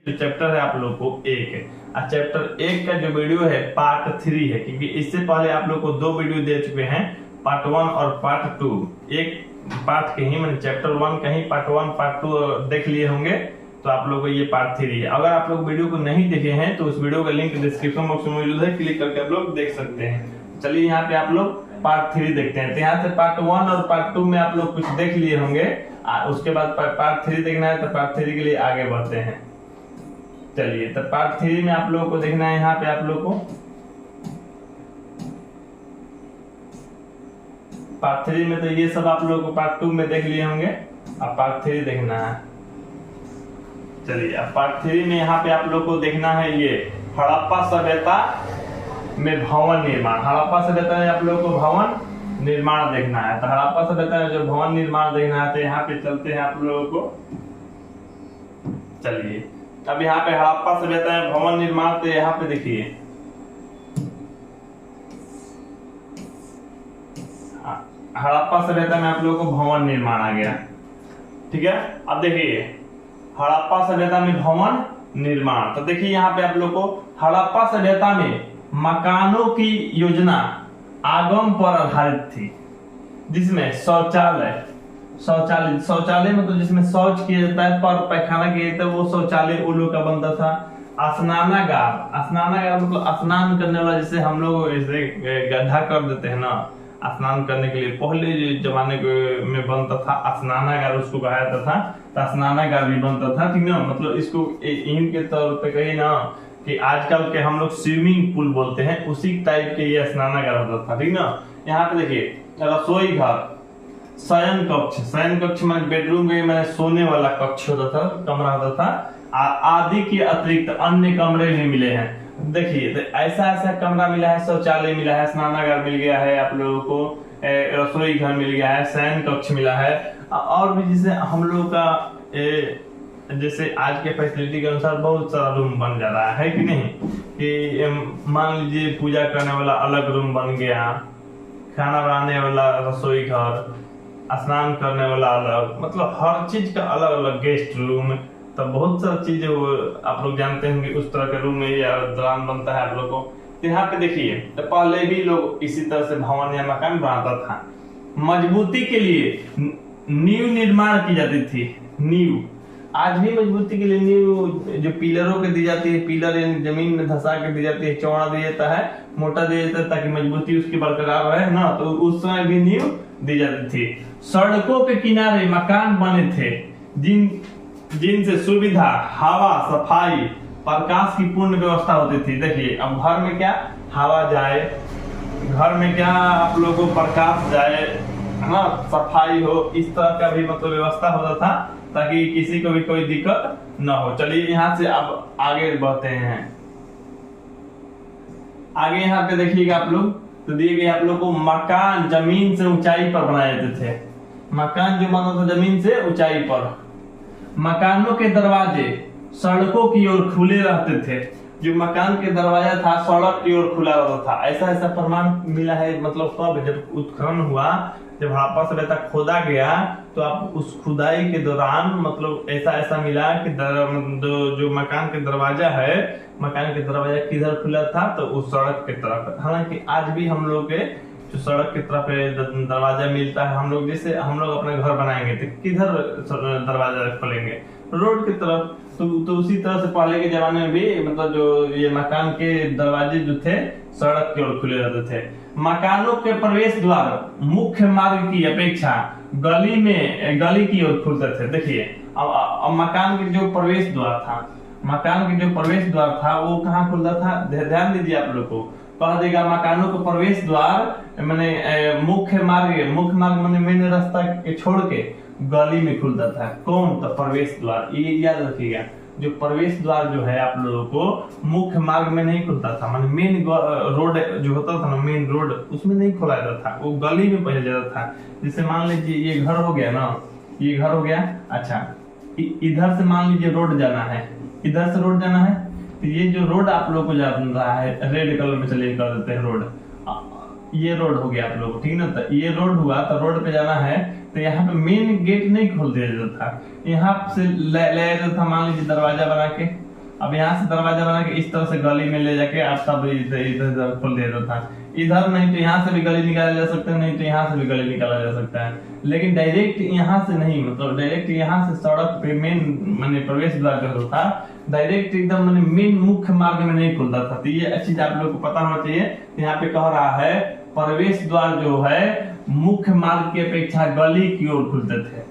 जो चैप्टर है आप लोग को एक है और चैप्टर एक का जो वीडियो है पार्ट 3 है, क्योंकि इससे पहले आप लोग को 2 वीडियो दे चुके हैं, पार्ट 1 और पार्ट 2। एक पार्ट के ही मैंने चैप्टर 1 का ही पार्ट 1 पार्ट 2 देख लिए होंगे, तो आप लोग को ये पार्ट 3 है। अगर आप लोग वीडियो को नहीं देखे हैं तो उस वीडियो का लिंक डिस्क्रिप्शन बॉक्स में मौजूद है, क्लिक करके आप लोग देख सकते हैं। चलिए यहाँ पे आप लोग पार्ट 3 देखते हैं। तो यहाँ से पार्ट 1 और पार्ट 2 में आप लोग कुछ देख लिए होंगे, उसके बाद पार्ट 3 देखना है, तो पार्ट 3 के लिए आगे बढ़ते हैं। चलिए, तो पार्ट 3 में आप लोगों को देखना है, यहाँ पे आप लोग को पार्ट 3 में तो ये सब आप लोगों को पार्ट 2 में देख लिए होंगे, अब पार्ट 3 देखना है। चलिए, अब पार्ट 3 में यहाँ पे आप लोग को देखना है ये हड़प्पा सभ्यता में भवन निर्माण। हड़प्पा सभ्यता में आप लोग को भवन निर्माण देखना है। तो हड़प्पा सभ्यता में जो भवन निर्माण देखना है, तो यहाँ पे चलते हैं आप लोगों को। चलिए, अब यहाँ पे हड़प्पा सभ्यता में भवन निर्माण, तो यहाँ पे देखिए हड़प्पा सभ्यता में आप लोगों को भवन निर्माण आ गया। ठीक है, अब देखिए हड़प्पा सभ्यता में भवन निर्माण, तो देखिए यहाँ पे आप लोग को हड़प्पा सभ्यता में मकानों की योजना आगम पर आधारित थी, जिसमें शौचालय मतलब जिसमें शौच किया जाता है, पर पैखाना किया जाता है, वो शौचालय उन लोग का बनता था। स्नानागार मतलब स्नान करने वाला, जिसे हम लोग ऐसे गड्ढा कर देते हैं ना स्नान करने के लिए, पहले जमाने में बनता था स्नानागार, उसको कहा जाता था। तो स्नानागार भी बनता था, ठीक ना। मतलब इसको इनके तौर पे कही ना कि आजकल के हम लोग स्विमिंग पूल बोलते हैं, उसी टाइप के ये स्नानागार होता था, ठीक ना। यहाँ पे देखिए रसोई घर, शयन कक्ष में बेडरूम में सोने वाला कक्ष होता था, कमरा होता था, आदि के अतिरिक्त अन्य कमरे भी मिले हैं। देखिए, तो ऐसा कमरा मिला है, शौचालय मिला है, स्नानागार मिल गया है आप लोगों को, रसोई घर मिल गया है, शयन कक्ष मिला है, और भी जिसे हम लोग का जैसे आज के फैसिलिटी के अनुसार बहुत सारा रूम बन जा रहा है कि नहीं, कि मान लीजिए पूजा करने वाला अलग रूम बन गया, खाना बनाने वाला रसोई घर, स्नान करने वाला अलग, मतलब हर चीज का अलग अलग, गेस्ट रूम, तो बहुत सारी चीजें आप लोग जानते होंगे उस तरह के रूम में या दौरान बनता है आप लोग को। तो यहाँ पे देखिए, तो पहले भी लोग इसी तरह से भवन या मकान बनाता था। मजबूती के लिए नींव निर्माण की जाती थी। नींव आज भी मजबूती के लिए नींव जो पिलरों के दी जाती है, पिलर जमीन में धंसा के दी जाती है, चौड़ा दिया जाता है, मोटा दिया जाता है, ताकि मजबूती उसकी बरकरार रहे ना, तो उस समय भी नींव दी जाती थी। सड़कों के किनारे मकान बने थे, जिनसे सुविधा, हवा, सफाई, प्रकाश की पूर्ण व्यवस्था होती थी। देखिए, अब घर में क्या हवा जाए, घर में क्या आप लोगों को प्रकाश जाए, है ना, सफाई हो, इस तरह का भी मतलब व्यवस्था होता था, ताकि किसी को भी कोई दिक्कत ना हो। चलिए, यहाँ से अब आगे बढ़ते हैं। आगे यहाँ पे देखिएगा आप लोग, तो दिए गए आप लोग को मकान जमीन से ऊंचाई पर बनाए जाते थे। मकान जो बना था जमीन से ऊंचाई पर। मकानों के दरवाजे सड़कों की ओर खुले रहते थे। जो मकान के दरवाजा था सड़क की ओर खुला रहता था। ऐसा प्रमाण मिला है, मतलब कब, जब उत्खनन हुआ, जब हड़प्पा सभ्यता खोदा गया, तो आप उस खुदाई के दौरान मतलब ऐसा मिला कि जो मकान के दरवाजा है, मकान के दरवाजा किधर खुला था, तो उस सड़क के तरफ। हालांकि आज भी हम लोग के जो सड़क की तरफ दरवाजा मिलता है, हम लोग जैसे हम लोग अपना घर बनाएंगे तो किधर दरवाजा खोलेंगे, रोड की तरफ। तो उसी तरह से पहले के जमाने में भी मतलब जो ये मकान के दरवाजे जो थे सड़क की ओर खुले रहते थे। मकानों के प्रवेश द्वार मुख्य मार्ग की अपेक्षा गली की ओर खुलते थे। देखिए, अब मकान के जो प्रवेश द्वार था, वो कहाँ खुलता था, ध्यान दीजिए आप लोग को। कह देगा मकानों के प्रवेश द्वार मैंने मुख्य मार्ग मैंने मेन रास्ता के छोड़ के गली में खुलता था। कौन? तो प्रवेश द्वार। ये याद रखिएगा, जो प्रवेश द्वार जो है आप लोगों को मुख्य मार्ग में नहीं खुलता था, माने मेन रोड जो होता था ना, मेन रोड, उसमें नहीं खोला जाता था, वो गली में पहले जाता था। जैसे मान लीजिए ये घर हो गया ना, ये घर हो गया, अच्छा इधर से मान लीजिए रोड जाना है, इधर से रोड जाना है, तो ये जो रोड आप लोग को जा रहा है रेड कलर में, चलिए कर देते हैं रोड, ये रोड हो गया आप लोग, ठीक ना। तो ये रोड हुआ, तो रोड पे जाना है, तो यहाँ पे मेन गेट नहीं खोल दिया जाता था, यहाँ से ले जाता था, मान लीजिए दरवाजा बना के, अब यहाँ से दरवाजा बना के इस तरह से गली में ले जाके आप सब इधर इधर खोल देता था। इधर नहीं तो यहाँ से भी गली निकाला जा सकता है, नहीं तो यहाँ से भी गली निकाला जा सकता है, लेकिन डायरेक्ट यहाँ से नहीं, मतलब डायरेक्ट यहाँ से सड़क पे मेन माने प्रवेश द्वार जो था डायरेक्ट एकदम माने मेन मुख्य मार्ग में नहीं खुलता था। तो ये चीज आप लोग को पता होना चाहिए। यहाँ पे कह रहा है प्रवेश द्वार जो है मुख्य मार्ग की अपेक्षा गली की ओर खुलते थे,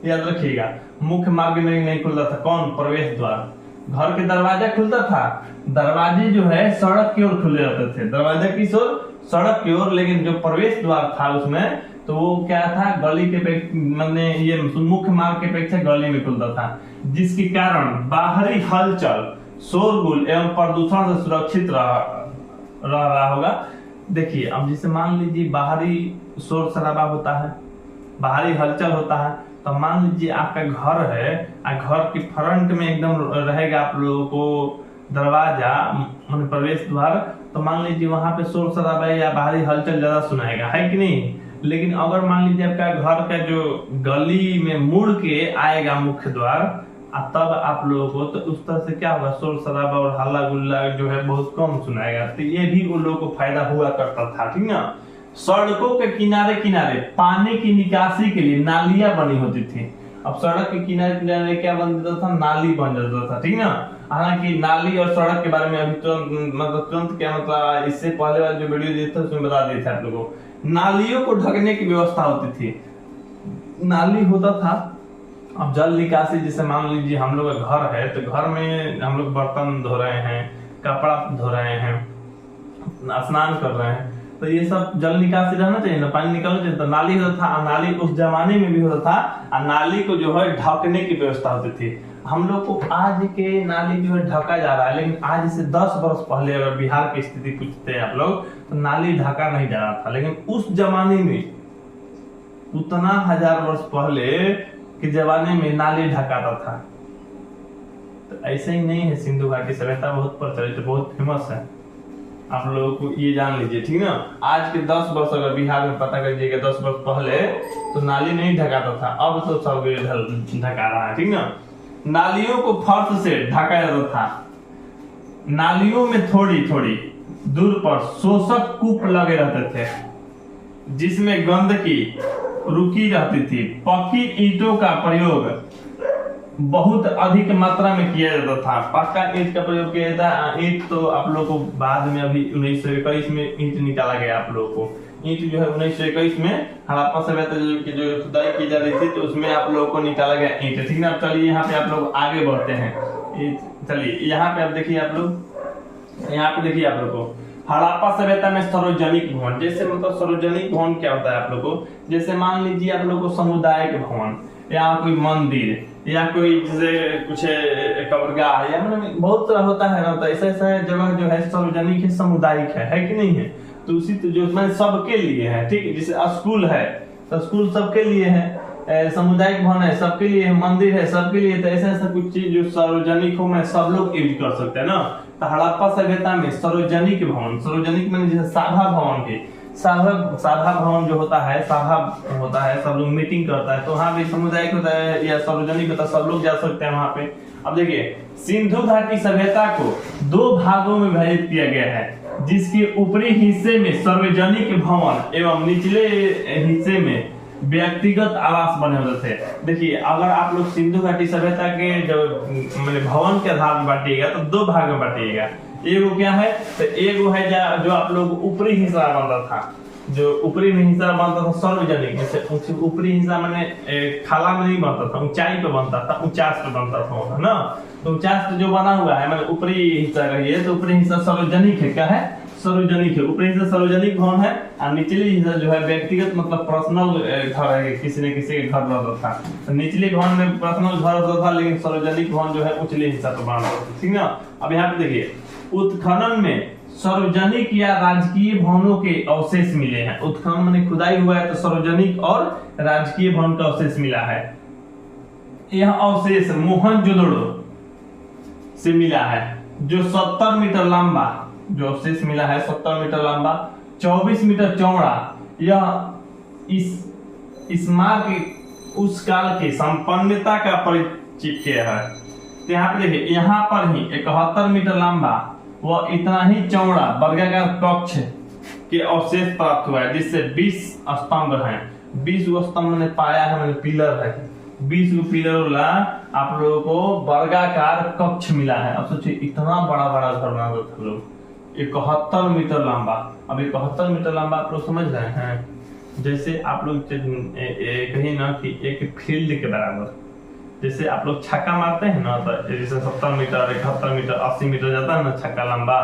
याद रखिएगा। मुख्य मार्ग में नहीं खुलता था कौन? प्रवेश द्वार। घर के दरवाजा खुलता था, दरवाजे जो है सड़क की ओर खुले रहते थे, दरवाजा किस ओर? सड़क की ओर। लेकिन जो प्रवेश द्वार था उसमें तो वो क्या था? गली के मैंने ये मुख्य मार्ग की अपेक्षा गली में खुलता था, जिसके कारण बाहरी हलचल, शोरगुल एवं प्रदूषण से सुरक्षित रह रहा होगा। देखिए अब जैसे मान लीजिए बाहरी शोर शराबा होता है, बाहरी हलचल होता है, तो मान लीजिए आपका घर है और घर के फ्रंट में एकदम रहेगा आप लोगों को दरवाजा मान प्रवेश द्वार, तो मान लीजिए वहां पे शोर शराबा या बाहरी हलचल ज्यादा सुनाएगा, है कि नहीं? लेकिन अगर मान लीजिए आपका घर का जो गली में मुड़ के आएगा मुख्य द्वार, तब आप लोगों को तो उस तरह से क्या होगा? शोर शराबा और हल्ला गुल्ला जो है बहुत कम सुनाएगा। तो ये भी उन लोगों को फायदा हुआ करता था, ठीक ना। सड़कों के किनारे किनारे पानी की निकासी के लिए नालियां बनी होती थी। अब सड़क के किनारे किनारे क्या बन जाता था? नाली बन जाता था, ठीक ना। हालांकि नाली और सड़क के बारे में अभी तुरंत क्या मतलब इससे पहले वाला जो वीडियो दिया था उसमें बता दिए थे आप लोगों को। नालियों को ढकने की व्यवस्था होती थी। नाली होता था। अब जल निकासी, जैसे मान लीजिए हम लोग का घर है तो घर में हम लोग बर्तन धो रहे हैं, कपड़ा धो रहे हैं, स्नान कर रहे हैं, तो ये सब जल निकासी रहना चाहिए ना, पानी निकलना चाहिए। तो नाली होता था, नाली उस जमाने में भी होता था, नाली को जो है ढकने की व्यवस्था होती थी। हम लोग को आज के नाली जो है ढका जा रहा है, लेकिन आज से 10 वर्ष पहले अगर बिहार की स्थिति पूछते हैं आप लोग तो नाली ढका नहीं जा रहा था। लेकिन उस जमाने में उतना 1000 वर्ष पहले के जमाने में नाली ढकाता था। तो ऐसे ही नहीं है, सिंधु घाटी सभ्यता बहुत प्रचलित, बहुत फेमस है, आप लोगों को ये जान लीजिए, ठीक ना। आज के 10 वर्ष अगर बिहार में पता करिएगा 10 वर्ष पहले तो नाली नहीं ढकाता था, अब तो सब ढका रहा है, ठीक ना। नालियों को फर्श से ढका जाता था। नालियों में थोड़ी थोड़ी दूर पर शोषक कूप लगे रहते थे जिसमें गंदगी रुकी रहती थी। पक्की ईंटों का प्रयोग बहुत अधिक मात्रा में किया जाता था। पक्का ईंट का प्रयोग किया जाता है। ईंट तो आप लोगों को बाद में अभी 1921 में ईंट निकाला गया। आप लोगों को ईंट जो है 1921 में हड़प्पा सभ्यता जो खुदाई की जा रही थी तो उसमें आप लोगों को निकाला गया ईंट, ठीक ना। चलिए यहाँ पे आप लोग आगे बढ़ते हैं। चलिए यहाँ पे आप देखिए, आप लोग यहाँ पे देखिए, आप लोग को हड़प्पा सभ्यता में सार्वजनिक भवन, जैसे मतलब सार्वजनिक भवन क्या होता है आप लोग को? जैसे मान लीजिए आप लोग को सामुदायिक भवन या कोई मंदिर या कोई जैसे कुछ कब्रगाह या मतलब बहुत तरह होता है ना, तो ऐसा ऐसा जगह जो है सार्वजनिक है, सामुदायिक है कि नहीं है? तो उसी जो मैं सबके लिए है, ठीक है। जैसे स्कूल है तो स्कूल सबके लिए है, सामुदायिक भवन है सबके लिए, मंदिर है सबके लिए। तो ऐसा ऐसा कुछ चीज जो सार्वजनिक हो मैं सब लोग यूज कर सकते हैं ना। तो हड़प्पा सभ्यता में सार्वजनिक भवन, सार्वजनिक मैंने जैसे साभा भवन के साभा भवन जो होता है, साभा होता है, सब लोग मीटिंग करता है, तो वहाँ भी सामुदायिक होता है या सार्वजनिक होता है, सब लोग जा सकते हैं वहाँ पे। अब देखिए सिंधु घाटी सभ्यता को 2 भागों में विभाजित किया गया है, जिसके ऊपरी हिस्से में सार्वजनिक भवन एवं निचले हिस्से में व्यक्तिगत आवास बने होते थे। देखिए अगर आप लोग सिंधु घाटी सभ्यता के जो भवन के आधार में बांटिएगा तो 2 भाग में बांटिएगा। एगो क्या है? तो एगो है जो आप लोग ऊपरी हिस्सा बनता था, जो ऊपरी में हिस्सा बनता था सार्वजनिक, जैसे ऊपरी हिस्सा मैंने खाला में नहीं बनता था, ऊंचाई पे बनता था, ऊंचास पे बनता था ना। तो ऊंचास पे जो बना हुआ है मैंने ऊपरी हिस्सा रही तो ऊपरी हिस्सा सार्वजनिक है। क्या है? सार्वजनिक है। ऊपरी हिस्सा सार्वजनिक भवन है और निचली हिस्सा जो है व्यक्तिगत मतलब पर्सनल घर है, किसी न किसी के घर रहता था। तो निचले भवन में पर्सनल घर होता था, लेकिन सार्वजनिक भवन जो है उचले हिस्सा पे बना होता था, ठीक ना। अब यहाँ पे देखिए उत्खनन में सार्वजनिक या राजकीय भवनों के अवशेष मिले हैं। उत्खनन माने खुदाई हुआ है तो सार्वजनिक और राजकीय भवन का अवशेष मिला है। यह अवशेष मोहनजोदड़ो से मिला है, जो 70 मीटर लंबा, जो अवशेष मिला है 70 मीटर लंबा, 24 मीटर चौड़ा। यह इस स्मारक उस काल की संपन्नता का परिचय है। तो यहाँ पे देखिए, यहाँ पर ही 71 मीटर लंबा व इतना ही चौड़ा वर्गाकार कक्ष के अवशेष प्राप्त हुआ है, जिससे 20 स्तंभ हैं। 20 गो स्तंभ मैंने पाया है, मैंने पिलर है, 20 गो पिलर वाला आप लोगों को वर्गाकार कक्ष मिला है। अब सोचिए इतना बड़ा बड़ा घर बना दो था लोग, 71 मीटर लंबा। अब 71 मीटर लंबा आप लोग समझ रहे हैं, जैसे आप लोग कहीं ना कि एक फील्ड के बराबर, जैसे आप लोग छक्का मारते हैं ना, तो जैसे 70 मीटर 71 मीटर 80 मीटर जाता है ना छक्का लंबा,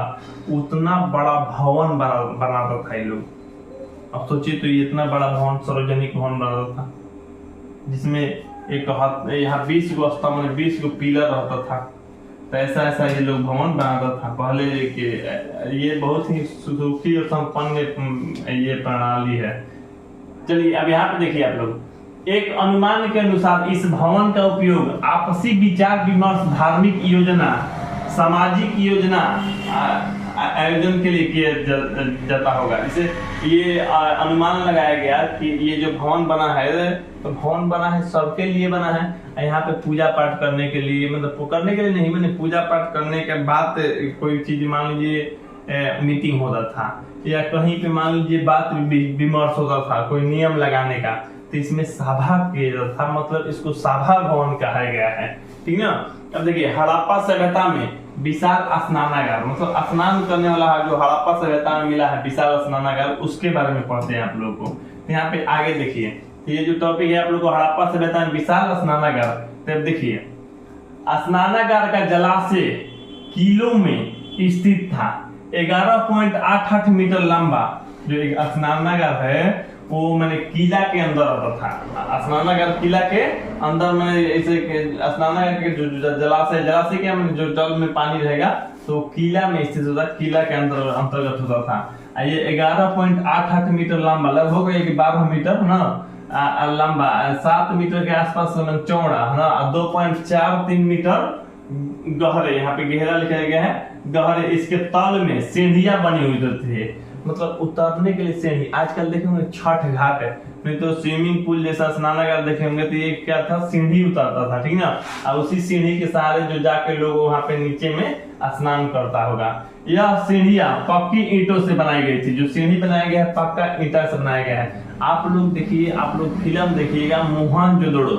उतना बड़ा भवन बनाता था ये लोग। अब सोचिए तो ये इतना बड़ा भवन, सार्वजनिक भवन बनाता था, जिसमें यहाँ 20 गो स्तंभ 20 गो पिलर रहता था। तो ऐसा ये लोग भवन बनाता था पहले के। ये बहुत ही सुखी और संपन्न ये प्रणाली है। चलिए अब यहाँ पे देखिए आप लोग, एक अनुमान के अनुसार इस भवन का उपयोग आपसी विचार विमर्श, धार्मिक योजना, सामाजिक योजना आयोजन के लिए किया जाता होगा। इसे ये अनुमान लगाया गया कि ये जो भवन बना है, तो भवन बना है सबके लिए बना है। यहाँ पे पूजा पाठ करने के लिए, मतलब करने के लिए नहीं, मैंने पूजा पाठ करने के बाद कोई चीज मान लीजिए मीटिंग होता था, या कहीं पे मान लीजिए बात विमर्श होता था, कोई नियम लगाने का, तो इसमें सभा किया जाता था, मतलब इसको सभा भवन कहा गया है। ठीक ना। अब देखिए हड़प्पा सभ्यता में विशाल स्नानागार, मतलब स्नान करने वाला जो हड़प्पा सभ्यता में मिला है विशाल स्नानागार, उसके बारे में पढ़ते हैं आप लोग को। तो यहाँ पे आगे देखिए, ये जो टॉपिक है आप लोग को हड़प्पा सभ्यता में विशाल स्नानागार। तब देखिए स्नानागार का जलाशय किलो में स्थित था, 11.88 मीटर लंबा। जो एक स्नानागार है वो मैंने किला के अंदर रहता था। स्नानागार किला के अंदर मैंने ऐसे स्नानागार के जो जलाशय क्या, मैंने जो जल में पानी रहेगा तो किला में स्थित होता, किला के अंदर अंतर्गत होता था। ये 11.88 मीटर लंबा, लगभग 12 मीटर ना लंबा, 7 मीटर के आसपास चौड़ा है ना, 2.43 मीटर गहरे, यहाँ पे गहरा लिखा गया है गहरे। इसके तल में सीढ़ियां बनी हुई थी, मतलब उतरने के लिए सीढ़ी। आजकल देखे होंगे छठ घाट है, नहीं तो स्विमिंग पूल जैसा स्नानागार देखे होंगे, तो ये क्या था, सीढ़ी उतरता था। ठीक ना। और उसी सीढ़ी के सहारे जो जाके लोग वहां पे नीचे में स्नान करता होगा। यह सीढ़ियां पक्की ईंटों से बनाई गई थी। जो सीढ़ी बनाया गया है पक्का ईंटा से बनाया गया है। आप लोग देखिए, आप लोग फिल्म देखिएगा मोहनजोदड़ो,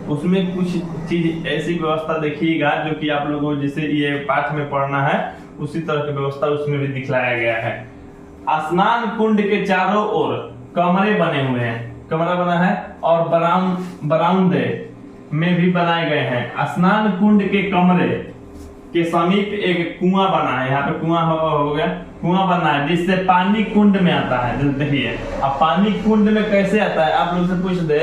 उसमें कुछ चीज ऐसी व्यवस्था देखिएगा जो कि आप लोगों को जैसे ये पाठ में पढ़ना है उसी तरह की व्यवस्था उसमें भी दिखलाया गया है। स्नान कुंड के चारों ओर कमरे बने हुए हैं, कमरा बना है, और बरामदे में भी बनाए गए हैं। स्नान कुंड के कमरे के समीप एक कुआं बना है, यहाँ पे कुआं हो गया, कुआं बना है जिससे पानी कुंड में आता है। देखिए अब पानी कुंड में कैसे आता है, आप लोग से पूछ दे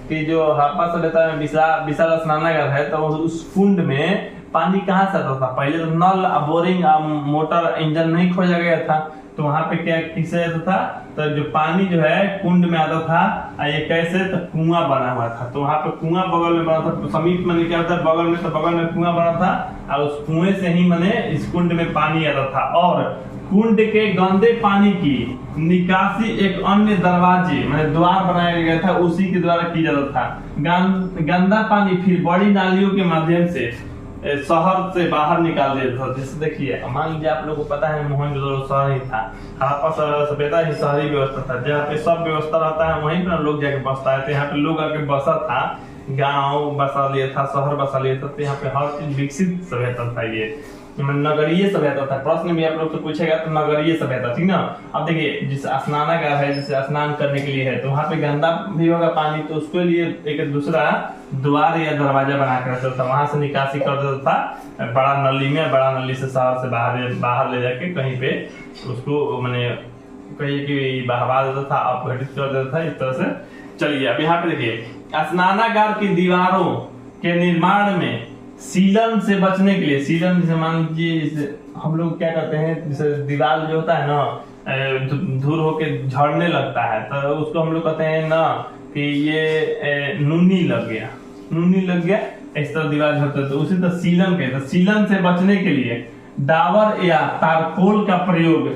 कि जो हड़प्पा सभ्यता में विशाल स्नानागार है, तो उस कुंड में पानी कहाँ से आता था? पहले तो नल, बोरिंग, मोटर, इंजन नहीं खोजा गया था, तो वहां पे क्या किससे आता था, तो जो पानी जो है कुंड में आता था। ये कैसे, तो कुआं बना हुआ था, तो वहां पे कुआं बगल में बना था, तो समीप में क्या होता है बगल में, तो बगल में कुआं बना था, और उस कुएं से ही मैंने इस कुंड में पानी आता था। और कुंड के गंदे पानी की निकासी एक अन्य दरवाजे मैंने द्वार बनाया गया था, उसी के द्वारा की जाता था। गंदा पानी फिर बड़ी नालियों के माध्यम से शहर से बाहर निकाल दिया था। जैसे देखिए मान लीजिए आप लोगों को पता है मोहनजोदड़ो शहर ही था, हड़प्पा सभ्यता ही शहरी व्यवस्था था, जहाँ पे सब व्यवस्था रहता है वहीं पर लोग जाके बसता है। तो यहाँ पे लोग आके बसा था, गाँव बसा लिया था, शहर बसा लिया था, तो यहाँ पे हर चीज विकसित सभ्यता था। ये नगरीय सभ्यता था। प्रश्न भी आप लोग से पूछेगा तो नगरीय सभ्यता, ठीक ना। अब देखिए जिस स्नानागार है, जैसे स्नान करने के लिए है, तो वहां पे गंदा भी होगा पानी, तो उसके लिए एक दूसरा द्वार या दरवाजा बना कर रखता था, वहां से निकासी कर देता था बड़ा नली में, बड़ा नली से शहर से बाहर ले जाके कहीं पे उसको मैंने कहीं की बहवा देता था, अपघटित कर देता था, इस तरह से। चलिए अब यहाँ पे देखिए स्नानागार की दीवारों के निर्माण में सीलन से बचने के लिए, सीलन जैसे मान लीजिए हम लोग क्या करते हैं, जैसे दीवार जो होता है ना धूल होके झड़ने लगता है, तो उसको हम लोग कहते हैं ना कि ये नूनी लग गया, नूनी लग गया, इस तरह दीवार झड़ते है, तो उसी तरह सीलन कहते हैं। सीलन से बचने के लिए डाबर या तारकोल का प्रयोग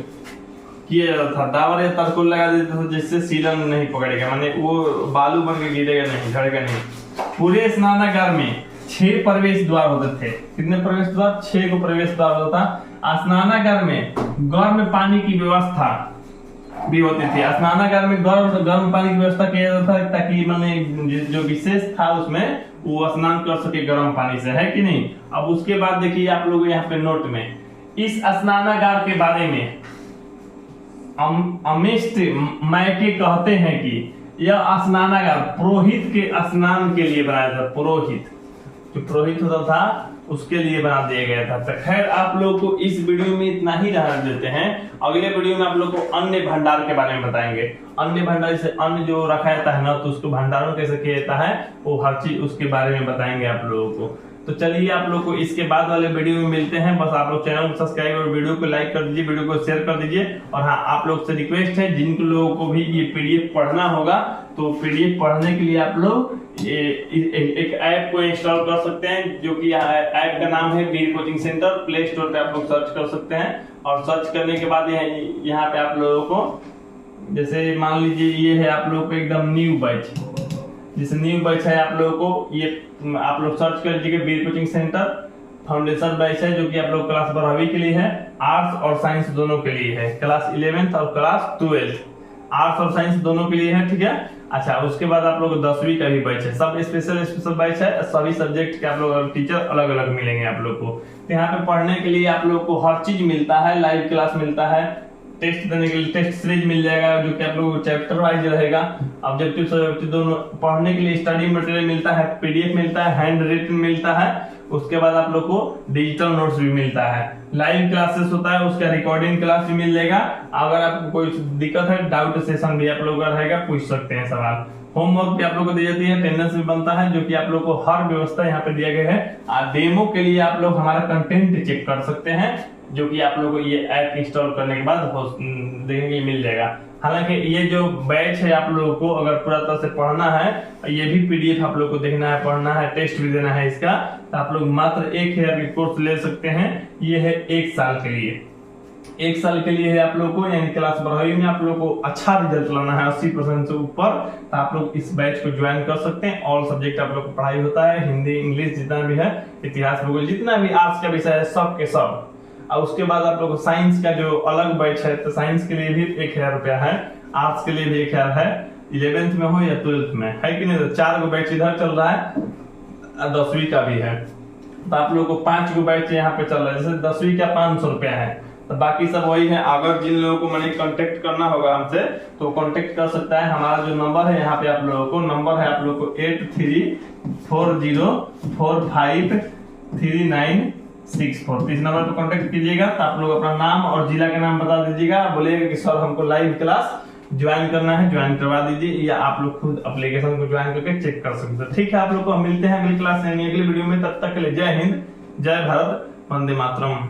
किया जाता था। डाबर या तारकोल लगा देते थे जिससे सीलन नहीं पकड़ेगा, माने वो बालू बन के गिरेगा नहीं, झड़ेगा नहीं। पूरे स्नानागार में 6 प्रवेश द्वार होते थे। कितने प्रवेश द्वार? 6 को प्रवेश द्वार होता था। स्नानागार में गर्म पानी की व्यवस्था भी होती थी। स्नानागार में गर्म पानी की व्यवस्था किया जाता था ताकि माने जो विशेष था उसमें वो स्नान कर सके गर्म पानी से, है कि नहीं। अब उसके बाद देखिए आप लोग यहाँ पे नोट में इस स्नानागार के बारे में अमिस्ट मैके कहते हैं कि यह स्नानागार पुरोहित के स्नान के लिए बनाया था। पुरोहित जो पुरोहित होता था उसके लिए बना दिया गया था। तो खैर आप लोग को इस वीडियो में इतना ही रहने देते हैं। अगले वीडियो में आप लोग को अन्न भंडार के बारे में बताएंगे। अन्न भंडार से अन्न जो रखा जाता है ना, तो उसको भंडारण कैसे किया जाता है वो हर चीज उसके बारे में बताएंगे आप लोगों को। तो चलिए आप लोग को इसके बाद वाले वीडियो में मिलते हैं। बस आप लोग चैनल को सब्सक्राइब और वीडियो को लाइक कर दीजिए, वीडियो को शेयर कर दीजिए। और हाँ, आप लोग से रिक्वेस्ट है जिन लोगों को भी ये पीडीएफ पढ़ना होगा तो पीडीएफ पढ़ने के लिए आप लोग एक ऐप को इंस्टॉल कर सकते हैं, जो कि ऐप का नाम है वीर कोचिंग सेंटर। प्ले स्टोर पे आप लोग सर्च कर सकते हैं और सर्च करने के बाद यहाँ पे आप लोगों को जैसे मान लीजिए ये है आप लोग को एकदम न्यू बैच, जैसे न्यू बैच है आप लोगों को ये आप लोग सर्च कर लीजिएगा वीर कोचिंग सेंटर फाउंडेशन बैच है, जो कि आप लोग क्लास 12वीं के लिए है, आर्ट्स और साइंस दोनों के लिए है, क्लास 11th और क्लास 12th आर्ट्स और साइंस दोनों के लिए है, ठीक है। अच्छा, उसके बाद आप लोग 10वीं का भी बैच है, सब स्पेशल बैच है, सभी सब्जेक्ट के आप लोग टीचर अलग अलग मिलेंगे आप लोग को। तो यहाँ पे पढ़ने के लिए आप लोग को हर चीज मिलता है, लाइव क्लास मिलता है, टेस्ट देने के लिए टेस्ट सीरीज मिल जाएगा जो कि आप लोग को चैप्टर वाइज रहेगा। ऑब्जेक्टिव सब्जेक्टिव दोनों पढ़ने के लिए स्टडी मटेरियल मिलता है, पीडीएफ मिलता है, हैंड रिटन मिलता है। उसके बाद आप लोग को डिजिटल नोट्स भी मिलता है, लाइव क्लासेस होता है, उसका रिकॉर्डिंग क्लास भी मिल जाएगा। अगर आपको कोई दिक्कत है डाउट सेशन भी आप लोग का रहेगा, पूछ सकते हैं सवाल। होमवर्क भी आप लोग को दी जाती है, अटेंडेंस भी बनता है, जो कि आप लोग को हर व्यवस्था यहाँ पे दिया गया है। डेमो के लिए आप लोग हमारा कंटेंट चेक कर सकते हैं, जो कि आप लोगों को ये ऐप इंस्टॉल करने के बाद देखने मिल जाएगा। हालांकि ये जो बैच है आप लोगों को अगर पूरा तरह से पढ़ना है, ये भी पीडीएफ आप लोग को देखना है, पढ़ना है, टेस्ट भी देना है इसका, तो आप लोग मात्र 1000 के कोर्स ले सकते हैं। ये है 1 साल के लिए, 1 साल के लिए है आप लोग को, यानी क्लास 12वीं में आप लोग को अच्छा रिजल्ट लाना है 80% से ऊपर, तो आप लोग इस बैच को ज्वाइन कर सकते हैं। ऑल सब्जेक्ट आप लोग को पढ़ाई होता है, हिंदी इंग्लिश जितना भी है, इतिहास भूगोल जितना भी आर्ट्स का विषय है सब के सब। और उसके बाद आप लोग को साइंस का जो अलग बैच है, तो साइंस के लिए भी 1000 रुपया है, आर्ट्स के लिए भी 1000 है, 11th में हो या 12th में, है कि नहीं। तो 4 गो बैच इधर चल रहा है, 10वीं का भी है, तो आप लोग को 5 गो बैच यहाँ पे चल रहा है। जैसे 10वीं का 500 रुपया है, तो बाकी सब वही है। अगर जिन लोगों को मैंने कांटेक्ट करना होगा हमसे तो कांटेक्ट कर सकता है। हमारा जो नंबर है यहाँ पे आप लोगों को नंबर है आप लोगों को 8340539664। इस नंबर पर कांटेक्ट कीजिएगा, तो आप लोग अपना नाम और जिला का नाम बता दीजिएगा, बोलिएगा कि सर हमको लाइव क्लास ज्वाइन करना है, ज्वाइन करवा दीजिए, या आप लोग खुद एप्लीकेशन को ज्वाइन करके चेक कर सकते हैं। ठीक है, आप लोग को मिलते हैं अगली क्लास यानी अगली वीडियो में। तब तक के लिए जय हिंद, जय भारत, वंदे मातरम।